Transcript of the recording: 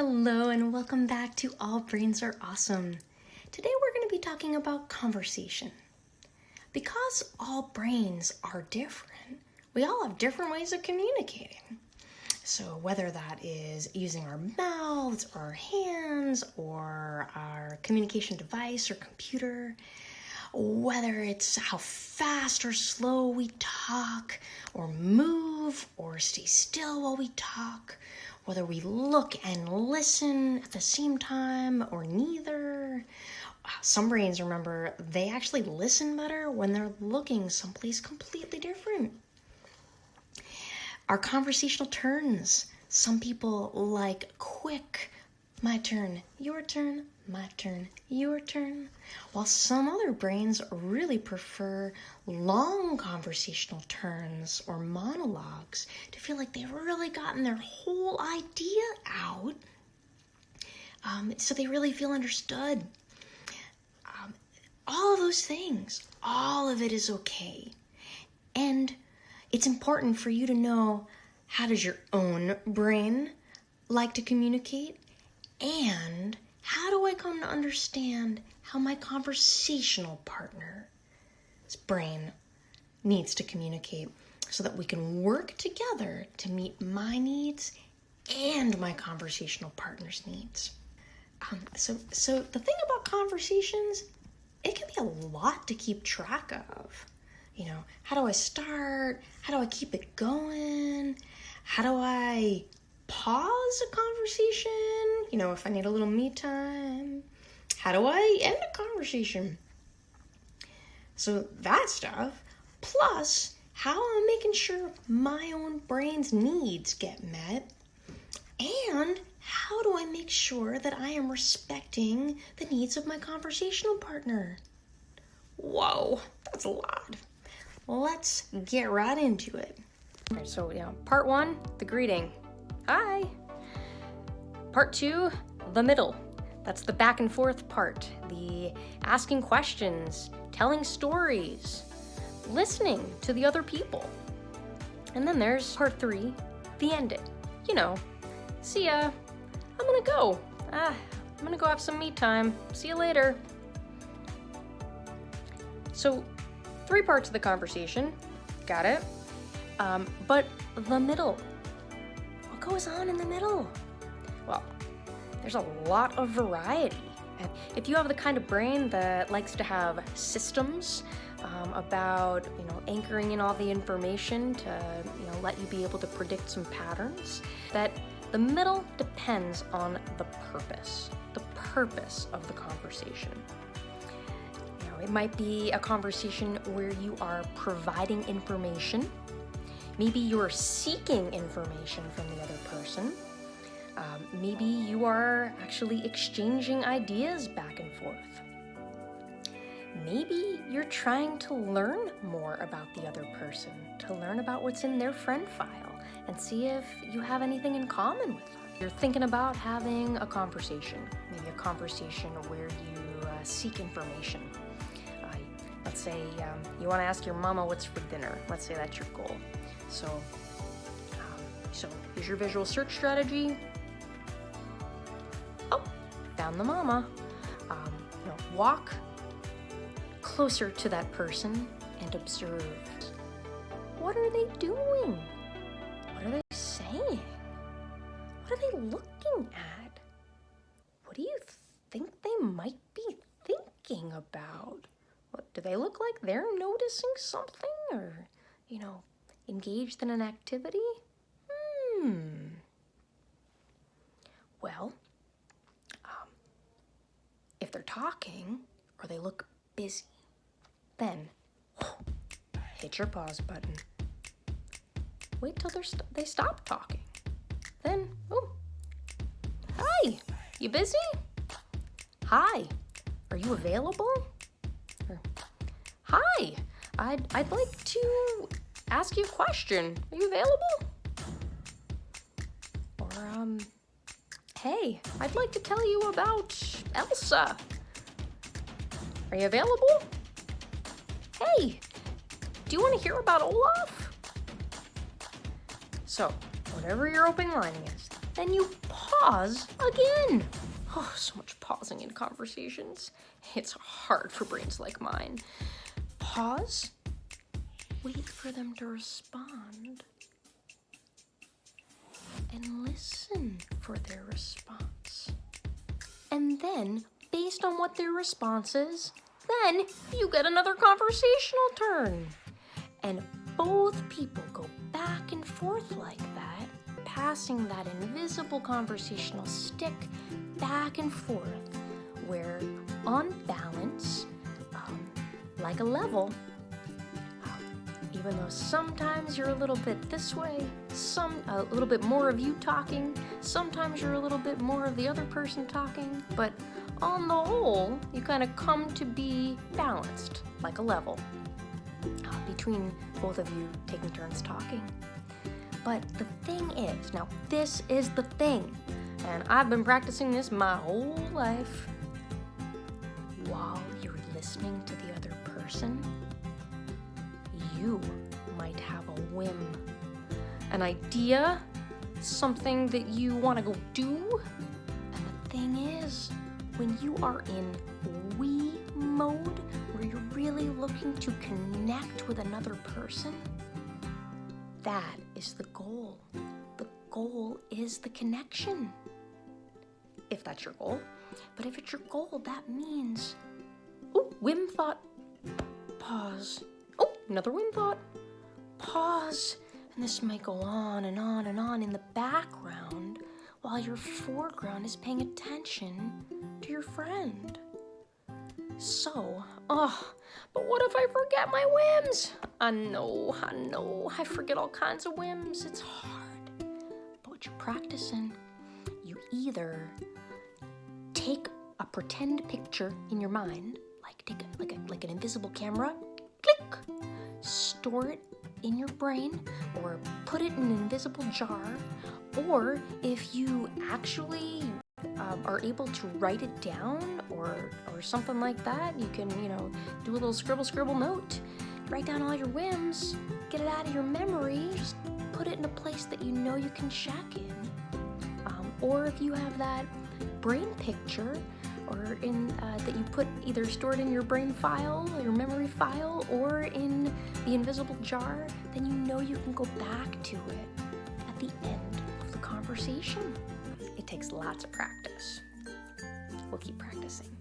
Hello and welcome back to All Brains Are Awesome. Today we're going to be talking about conversation. Because all brains are different, we all have different ways of communicating. So whether that is using our mouths or our hands or our communication device or computer, whether it's how fast or slow we talk or move or stay still while we talk, whether we look and listen at the same time or neither. Some brains, remember, they actually listen better when they're looking someplace completely different. Our conversational turns. Some people like quick, my turn, your turn, my turn, your turn. While some other brains really prefer long conversational turns or monologues to feel like they've really gotten their whole idea out, so they really feel understood. All of those things, all of it is okay. And it's important for you to know, how does your own brain like to communicate? And how do I come to understand how my conversational partner's brain needs to communicate so that we can work together to meet my needs and my conversational partner's needs? So the thing about conversations, it can be a lot to keep track of. You know, how do I start? How do I keep it going? How do I pause a conversation? You know, if I need a little me time. How do I end a conversation? So that stuff, plus how I'm making sure my own brain's needs get met, and how do I make sure that I am respecting the needs of my conversational partner? Whoa, that's a lot. Let's get right into it. Okay, so part one, the greeting. Hi. Part two, the middle. That's the back and forth part. The asking questions, telling stories, listening to the other people. And then there's part three, the ending. You know, see ya. I'm gonna go. I'm gonna go have some me time. See you later. So, 3 parts of the conversation. Got it? But the middle. What goes on in the middle? Well, there's a lot of variety. And if you have the kind of brain that likes to have systems about, anchoring in all the information to, let you be able to predict some patterns, that the middle depends on the purpose of the conversation. It might be a conversation where you are providing information. Maybe you're seeking information from the other person. Maybe you are actually exchanging ideas back and forth. Maybe you're trying to learn more about the other person, to learn about what's in their friend file and see if you have anything in common with them. You're thinking about having a conversation, maybe a conversation where you seek information. Let's say you want to ask your mama what's for dinner. Let's say that's your goal. So here's your visual search strategy. Oh, found the mama. Walk closer to that person and observe. What are they doing? What are they saying? What are they looking at? What do you think they might be thinking about? What, do they look like they're noticing something or, engaged in an activity? Well, if they're talking or they look busy, then hit your pause button. Wait till they stop talking. Then, hi, you busy? Hi, are you available? Or, hi, I'd like to ask you a question. Are you available? Or, hey, I'd like to tell you about Elsa. Are you available? Hey, do you want to hear about Olaf? So, whatever your opening line is, then you pause pause again. Oh, so much pausing in conversations. It's hard for brains like mine. Pause. Wait for them to respond. And listen for their response. And then, based on what their response is, then you get another conversational turn. And both people go back and forth like that, passing that invisible conversational stick back and forth, where on balance, like a level, even though sometimes you're a little bit this way, a little bit more of you talking, sometimes you're a little bit more of the other person talking, but on the whole, you kind of come to be balanced, like a level, between both of you taking turns talking. But the thing is, now this is the thing, and I've been practicing this my whole life. While you're listening to the other person, you might have a whim, an idea, something that you want to go do. And the thing is, when you are in we mode, where you're really looking to connect with another person, that is the goal. The goal is the connection. If that's your goal. But if it's your goal, that means, Whim thought, pause. Another Whim thought, pause. And this might go on and on and on in the background while your foreground is paying attention to your friend. So, but what if I forget my whims? I know, I forget all kinds of whims. It's hard. But what you're practicing, you either take a pretend picture in your mind, like an invisible camera, click, store it in your brain, or put it in an invisible jar, or if you actually are able to write it down or something like that, you can, do a little scribble note, write down all your whims, get it out of your memory, just put it in a place that you know you can check in. Or if you have that brain picture, or in that you put either stored in your brain file, your memory file, or in the invisible jar, then you know you can go back to it at the end of the conversation. It takes lots of practice. We'll keep practicing.